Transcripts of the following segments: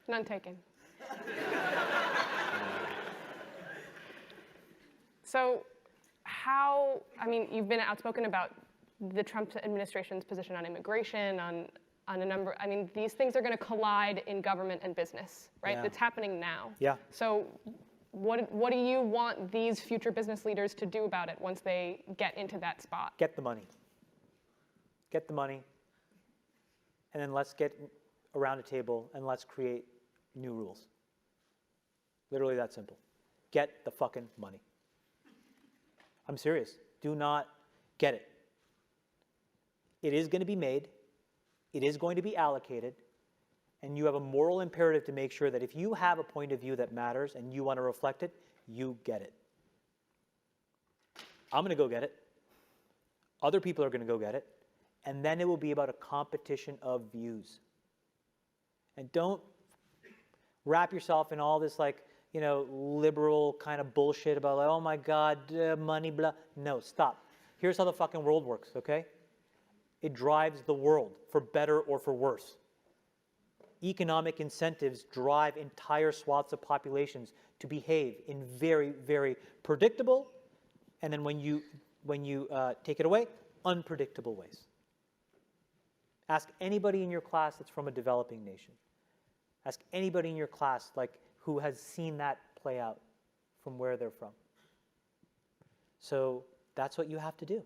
None taken. So I mean, you've been outspoken about the Trump administration's position on immigration, on a number, I mean, these things are going to collide in government and business, right? Yeah. It's happening now. Yeah. So what do you want these future business leaders to do about it once they get into that spot? Get the money. Get the money. And then let's get around a table and let's create new rules. Literally that simple. Get the fucking money. I'm serious. Do not get it. It is going to be made. It is going to be allocated. And you have a moral imperative to make sure that if you have a point of view that matters and you want to reflect it, you get it. I'm going to go get it. Other people are going to go get it. And then it will be about a competition of views. And don't wrap yourself in all this liberal kind of bullshit about oh my God, money, blah. No, stop. Here's how the fucking world works, okay? It drives the world for better or for worse. Economic incentives drive entire swaths of populations to behave in very, very predictable, and then when you take it away, unpredictable ways. Ask anybody in your class that's from a developing nation. Ask anybody in your class who has seen that play out from where they're from. So that's what you have to do.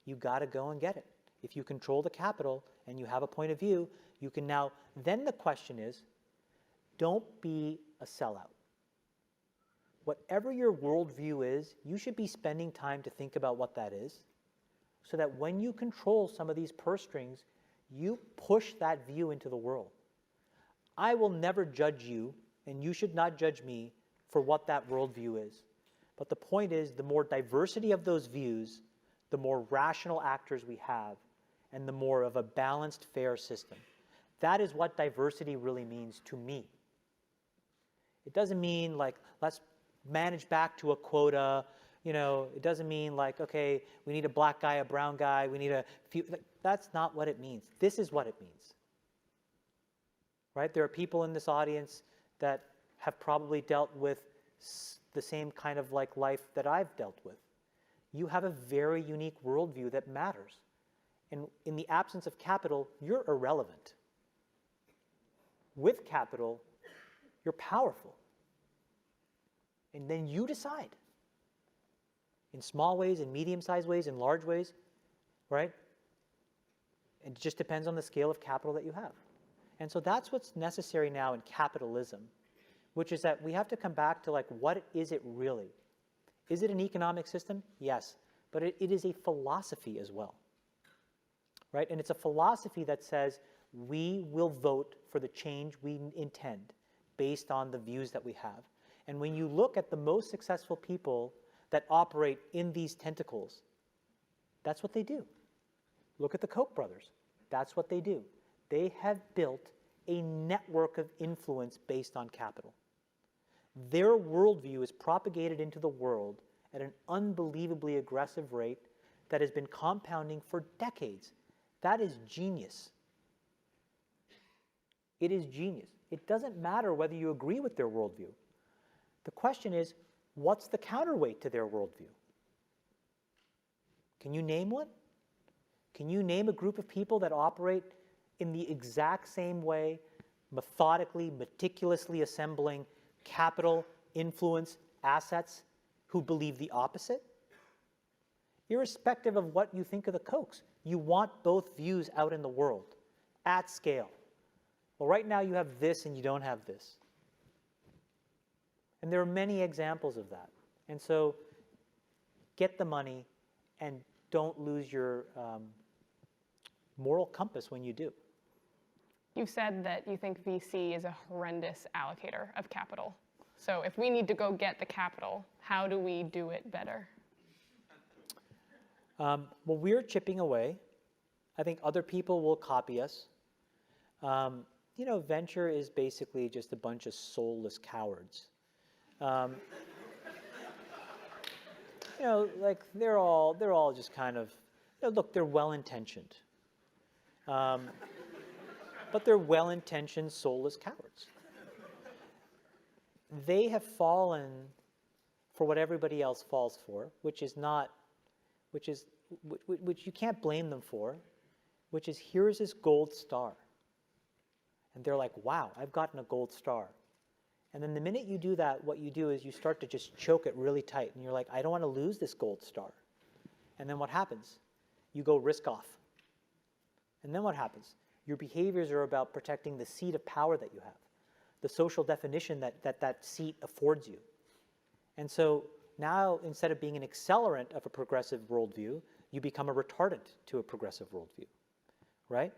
You got to go and get it. If you control the capital and you have a point of view, you can now, then the question is, don't be a sellout. Whatever your worldview is, you should be spending time to think about what that is, so that when you control some of these purse strings, you push that view into the world. I will never judge you, and you should not judge me for what that worldview is. But the point is, the more diversity of those views, the more rational actors we have, and the more of a balanced, fair system. That is what diversity really means to me. It doesn't mean let's manage back to a quota. It doesn't mean okay, we need a black guy, a brown guy, we need a few. That's not what it means. This is what it means. Right? There are people in this audience that have probably dealt with the same kind of life that I've dealt with. You have a very unique worldview that matters. And in the absence of capital, you're irrelevant. With capital, you're powerful. And then you decide. In small ways, in medium-sized ways, in large ways, right? It just depends on the scale of capital that you have. And so that's what's necessary now in capitalism, which is that we have to come back to what is it really? Is it an economic system? Yes, but it is a philosophy as well, right? And it's a philosophy that says we will vote for the change we intend based on the views that we have. And when you look at the most successful people that operate in these tentacles, that's what they do. Look at the Koch brothers. That's what they do. They have built a network of influence based on capital. Their worldview is propagated into the world at an unbelievably aggressive rate that has been compounding for decades. That is genius. It is genius. It doesn't matter whether you agree with their worldview. The question is, what's the counterweight to their worldview? Can you name one? Can you name a group of people that operate in the exact same way, methodically, meticulously assembling capital, influence, assets, who believe the opposite? Irrespective of what you think of the Kochs, you want both views out in the world, at scale. Well, right now you have this and you don't have this. And there are many examples of that. And so get the money and don't lose your moral compass when you do. You've said that you think VC is a horrendous allocator of capital. So if we need to go get the capital, how do we do it better? Well, we're chipping away. I think other people will copy us. Venture is basically just a bunch of soulless cowards. They're all just kind of, look, they're well-intentioned. But they're well-intentioned, soulless cowards. they have fallen for what everybody else falls for, which you can't blame them for, which is here's this gold star. And they're like, wow, I've gotten a gold star. And then the minute you do that, what you do is you start to just choke it really tight. And you're like, I don't want to lose this gold star. And then what happens? You go risk off. And then what happens? Your behaviors are about protecting the seat of power that you have, the social definition that seat affords you. And so now, instead of being an accelerant of a progressive worldview, you become a retardant to a progressive worldview, right?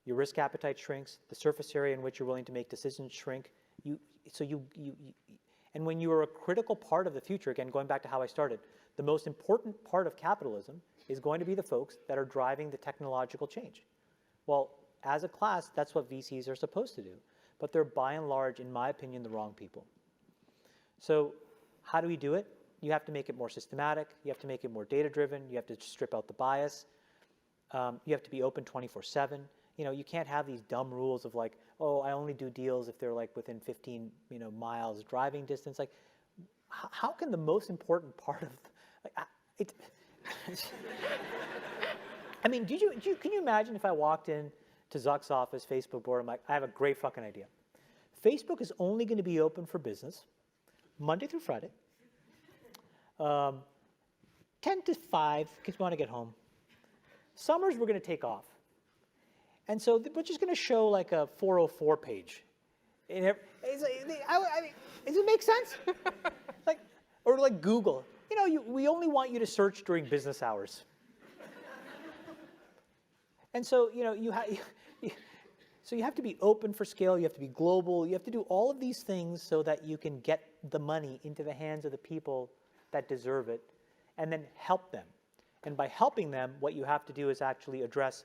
Your risk appetite shrinks, the surface area in which you're willing to make decisions shrink. And when you are a critical part of the future, again, going back to how I started, the most important part of capitalism is going to be the folks that are driving the technological change. Well, as a class, that's what VCs are supposed to do. But they're by and large, in my opinion, the wrong people. So how do we do it? You have to make it more systematic. You have to make it more data-driven. You have to strip out the bias. You have to be open 24/7. You know, you can't have these dumb rules of like, oh, I only do deals if they're like within 15, miles driving distance. Like, how can the most important part of I mean, can you imagine if I walked in to Zuck's office, Facebook board, I'm like, I have a great fucking idea. Facebook is only going to be open for business Monday through Friday, 10 to 5, because we want to get home. Summers, we're going to take off. And so we're just going to show like a 404 page. Does it make sense? Or like Google. We only want you to search during business hours. And so, you have to be open for scale. You have to be global. You have to do all of these things so that you can get the money into the hands of the people that deserve it, and then help them. And by helping them, what you have to do is actually address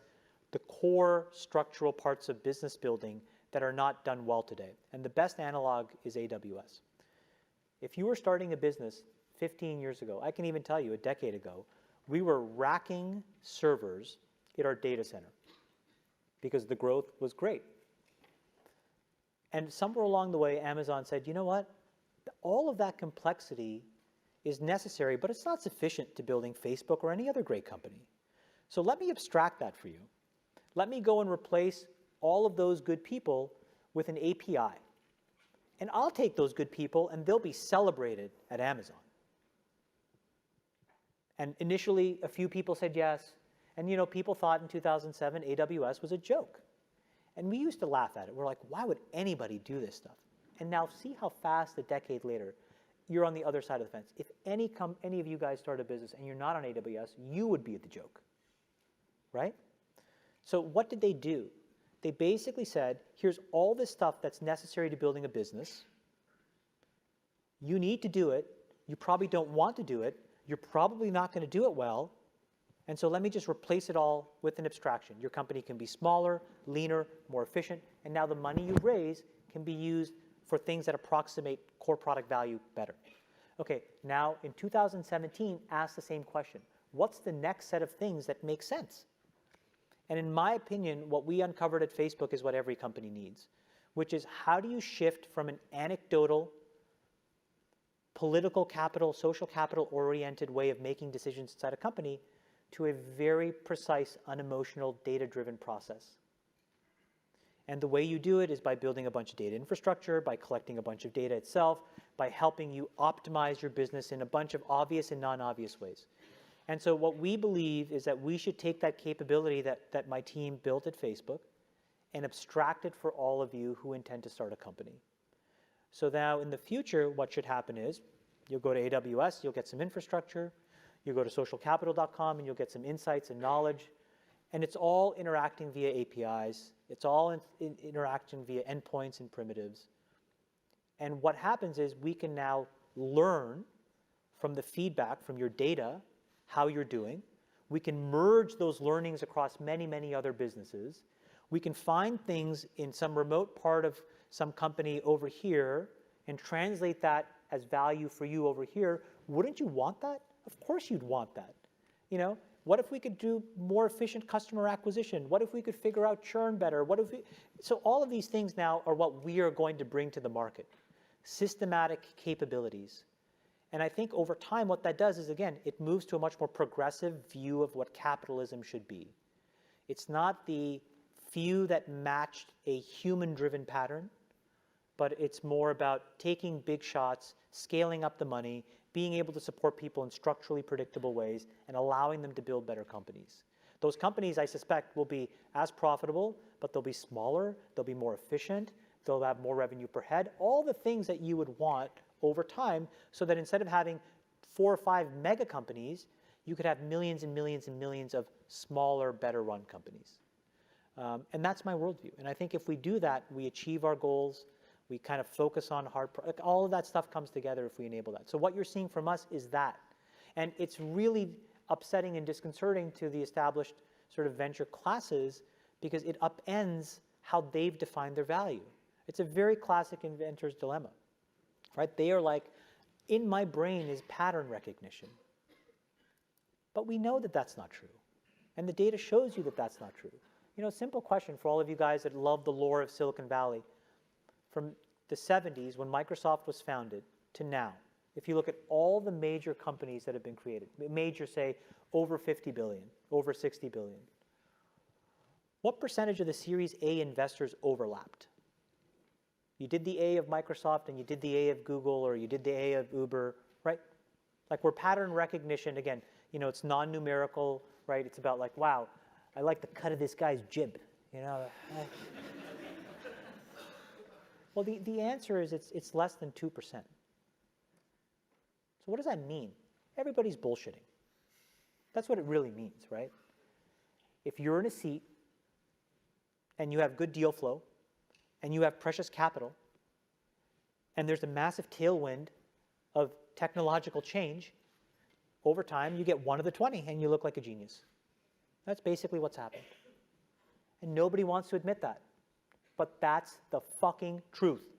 the core structural parts of business building that are not done well today. And the best analog is AWS. If you were starting a business 15 years ago, I can even tell you a decade ago, we were racking servers in our data center because the growth was great. And somewhere along the way, Amazon said, you know what? All of that complexity is necessary, but it's not sufficient to building Facebook or any other great company. So let me abstract that for you. Let me go and replace all of those good people with an API. And I'll take those good people, and they'll be celebrated at Amazon. And initially, a few people said yes. And people thought in 2007 AWS was a joke. And we used to laugh at it. We're like, why would anybody do this stuff? And now see how fast, a decade later, you're on the other side of the fence. If any of you guys start a business and you're not on AWS, you would be the joke, right? So what did they do? They basically said, here's all this stuff that's necessary to building a business. You need to do it. You probably don't want to do it. You're probably not going to do it well. And so let me just replace it all with an abstraction. Your company can be smaller, leaner, more efficient, and now the money you raise can be used for things that approximate core product value better. Okay, now in 2017, ask the same question. What's the next set of things that make sense? And in my opinion, what we uncovered at Facebook is what every company needs, which is how do you shift from an anecdotal, political capital, social capital oriented way of making decisions inside a company to a very precise, unemotional, data-driven process. And the way you do it is by building a bunch of data infrastructure, by collecting a bunch of data itself, by helping you optimize your business in a bunch of obvious and non-obvious ways. And so what we believe is that we should take that capability that my team built at Facebook and abstract it for all of you who intend to start a company. So now in the future, what should happen is you'll go to AWS, you'll get some infrastructure, you'll go to socialcapital.com and you'll get some insights and knowledge. And it's all interacting via APIs. It's all interaction via endpoints and primitives. And what happens is we can now learn from the feedback from your data how you're doing. We can merge those learnings across many, many other businesses. We can find things in some remote part of some company over here and translate that as value for you over here. Wouldn't you want that? Of course you'd want that. What if we could do more efficient customer acquisition? What if we could figure out churn better? So all of these things now are what we are going to bring to the market. systematic capabilities. And I think over time what that does is, again, it moves to a much more progressive view of what capitalism should be. It's not the few that matched a human-driven pattern, but it's more about taking big shots, scaling up the money, being able to support people in structurally predictable ways, and allowing them to build better companies. Those companies, I suspect, will be as profitable, but they'll be smaller, they'll be more efficient, they'll have more revenue per head, all the things that you would want over time, so that instead of having 4 or 5 mega companies, you could have millions and millions and millions of smaller, better run companies. And that's my worldview. And I think if we do that, we achieve our goals, we kind of focus on all of that stuff comes together if we enable that. So what you're seeing from us is that. And it's really upsetting and disconcerting to the established sort of venture classes because it upends how they've defined their value. It's a very classic inventor's dilemma, right? They are like, in my brain is pattern recognition. But we know that that's not true. And the data shows you that that's not true. You know, simple question for all of you guys that love the lore of Silicon Valley. From the 70s, when Microsoft was founded, to now, if you look at all the major companies that have been created, major, say, over 50 billion, over 60 billion, what percentage of the Series A investors overlapped? You did the A of Microsoft and you did the A of Google or you did the A of Uber, right? Like where pattern recognition, again, you know, it's non-numerical, right? It's about like, wow, I like the cut of this guy's jib, you know? Well, the answer is it's less than 2%. So what does that mean? Everybody's bullshitting. That's what it really means, right? If you're in a seat and you have good deal flow and you have precious capital and there's a massive tailwind of technological change, over time you get 1 of the 20 and you look like a genius. That's basically what's happened. And nobody wants to admit that. But that's the fucking truth.